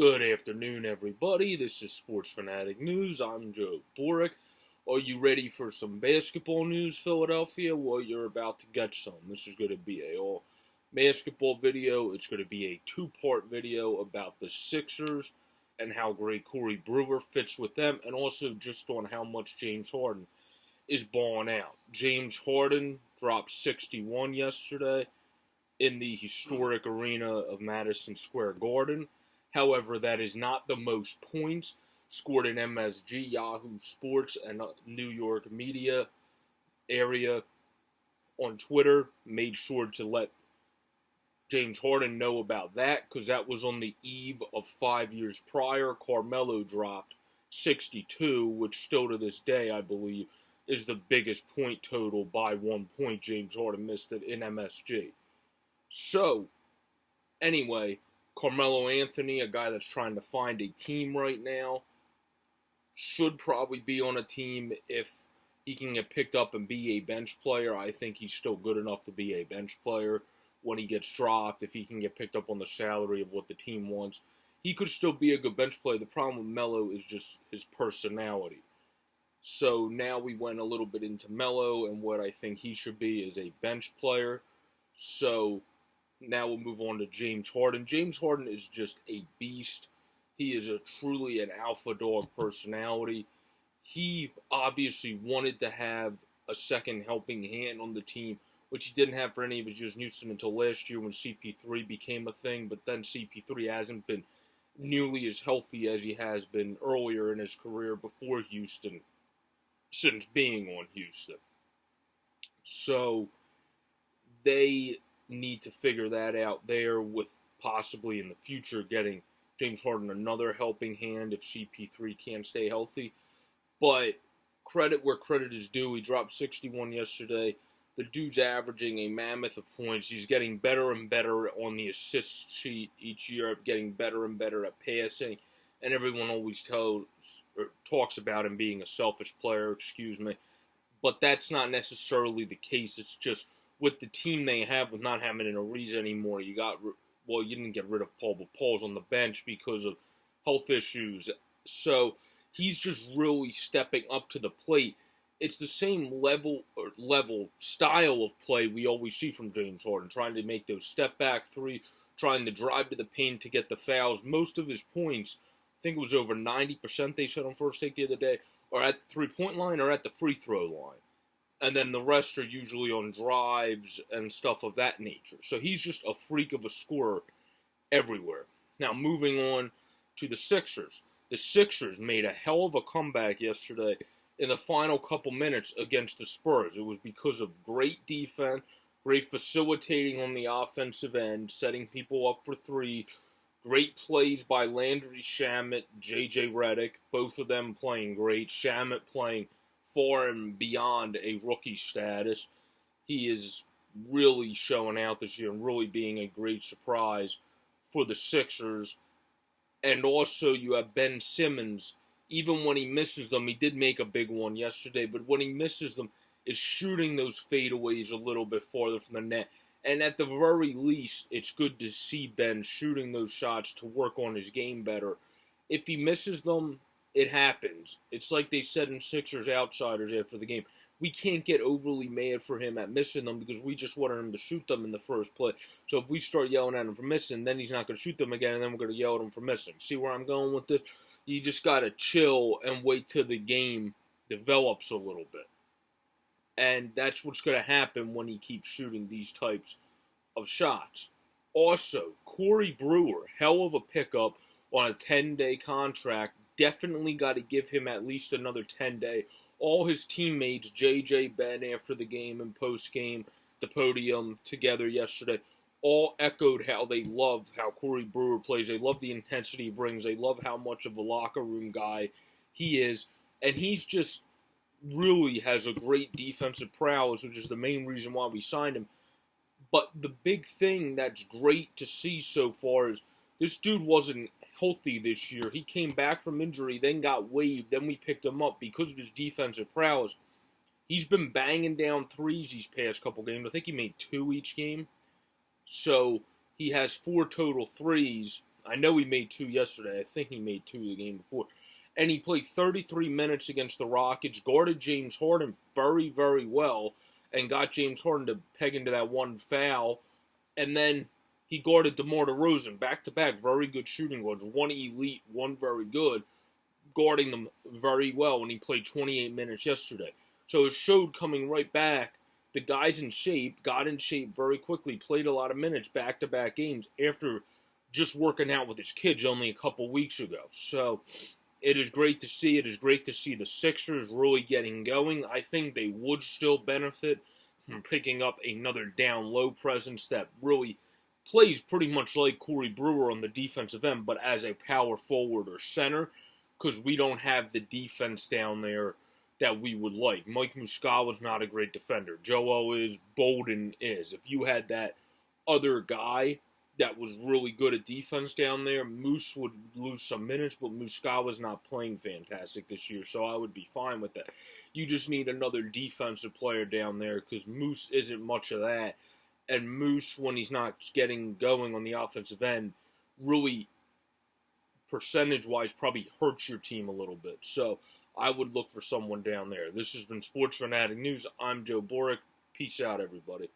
Good afternoon, everybody. This is Sports Fanatic News. I'm Joe Boric. Are you ready for some basketball news, Philadelphia? Well, you're about to get some. This is going to be a all basketball video. It's going to be a two-part video about the Sixers and how great Corey Brewer fits with them, and also just on how much James Harden is balling out. James Harden dropped 61 yesterday in the historic arena of Madison Square Garden. However, that is not the most points scored in MSG, Yahoo Sports, and New York media area on Twitter made sure to let James Harden know about that, because that was on the eve of 5 years prior. Carmelo dropped 62, which still to this day, I believe, is the biggest point total by 1 point James Harden missed it in MSG. So, anyway, Carmelo Anthony, a guy that's trying to find a team right now, should probably be on a team if he can get picked up and be a bench player. I think he's still good enough to be a bench player when he gets dropped. If he can get picked up on the salary of what the team wants, he could still be a good bench player. The problem with Melo is just his personality. So now we went a little bit into Melo, and what I think he should be is a bench player. So now we'll move on to James Harden. James Harden is just a beast. He is truly an alpha dog personality. He obviously wanted to have a second helping hand on the team, which he didn't have for any of his years in Houston until last year when CP3 became a thing. But then CP3 hasn't been nearly as healthy as he has been earlier in his career before Houston, since being on Houston. So they need to figure that out there, with possibly in the future getting James Harden another helping hand if CP3 can't stay healthy. But credit where credit is due. He dropped 61 yesterday. The dude's averaging a mammoth of points. He's getting better and better on the assist sheet each year, getting better and better at passing. And everyone always talks about him being a selfish player, but that's not necessarily the case. It's just with the team they have, with not having an Ariza anymore, you didn't get rid of Paul, but Paul's on the bench because of health issues. So he's just really stepping up to the plate. It's the same level style of play we always see from James Harden, trying to make those step back threes, trying to drive to the paint to get the fouls. Most of his points, I think it was over 90% they said on First Take the other day, are at the three-point line or at the free throw line. And then the rest are usually on drives and stuff of that nature. So he's just a freak of a scorer everywhere. Now, moving on to the Sixers. The Sixers made a hell of a comeback yesterday in the final couple minutes against the Spurs. It was because of great defense, great facilitating on the offensive end, setting people up for three, great plays by Landry Shamet, J.J. Redick, both of them playing great. Shamet playing far and beyond a rookie status. He is really showing out this year and really being a great surprise for the Sixers. And also you have Ben Simmons. Even when he misses them, he did make a big one yesterday, but when he misses them, is shooting those fadeaways a little bit farther from the net. And at the very least, it's good to see Ben shooting those shots to work on his game better. If he misses them, it happens. It's like they said in Sixers Outsiders after the game. We can't get overly mad for him at missing them because we just wanted him to shoot them in the first play. So if we start yelling at him for missing, then he's not going to shoot them again, and then we're going to yell at him for missing. See where I'm going with this? You just got to chill and wait till the game develops a little bit. And that's what's going to happen when he keeps shooting these types of shots. Also, Corey Brewer, hell of a pickup on a 10-day contract. Definitely got to give him at least another 10-day. All his teammates, JJ, Ben, after the game and post-game, the podium together yesterday, all echoed how they love how Corey Brewer plays. They love the intensity he brings. They love how much of a locker room guy he is. And he's just really has a great defensive prowess, which is the main reason why we signed him. But the big thing that's great to see so far is this dude wasn't healthy this year. He came back from injury, then got waived, then we picked him up because of his defensive prowess. He's been banging down threes these past couple games. I think he made 2 each game. So he has 4 total threes I know he made 2 yesterday. I think he made 2 the game before. And he played 33 minutes against the Rockets, guarded James Harden very, very well, and got James Harden to peg into that one foul. And then he guarded DeMar DeRozan back-to-back, very good shooting guards. One elite, one very good, guarding them very well, and he played 28 minutes yesterday. So it showed coming right back. The guy's in shape, got in shape very quickly, played a lot of minutes back-to-back games after just working out with his kids only a couple weeks ago. So it is great to see. It is great to see the Sixers really getting going. I think they would still benefit from picking up another down-low presence that really plays pretty much like Corey Brewer on the defensive end, but as a power forward or center, because we don't have the defense down there that we would like. Mike Muscala's not a great defender. Joel is. Bolden is. If you had that other guy that was really good at defense down there, Moose would lose some minutes, but Muscala's not playing fantastic this year, so I would be fine with that. You just need another defensive player down there because Moose isn't much of that. And Moose, when he's not getting going on the offensive end, really, percentage-wise, probably hurts your team a little bit. So I would look for someone down there. This has been Sports Fanatic News. I'm Joe Boric. Peace out, everybody.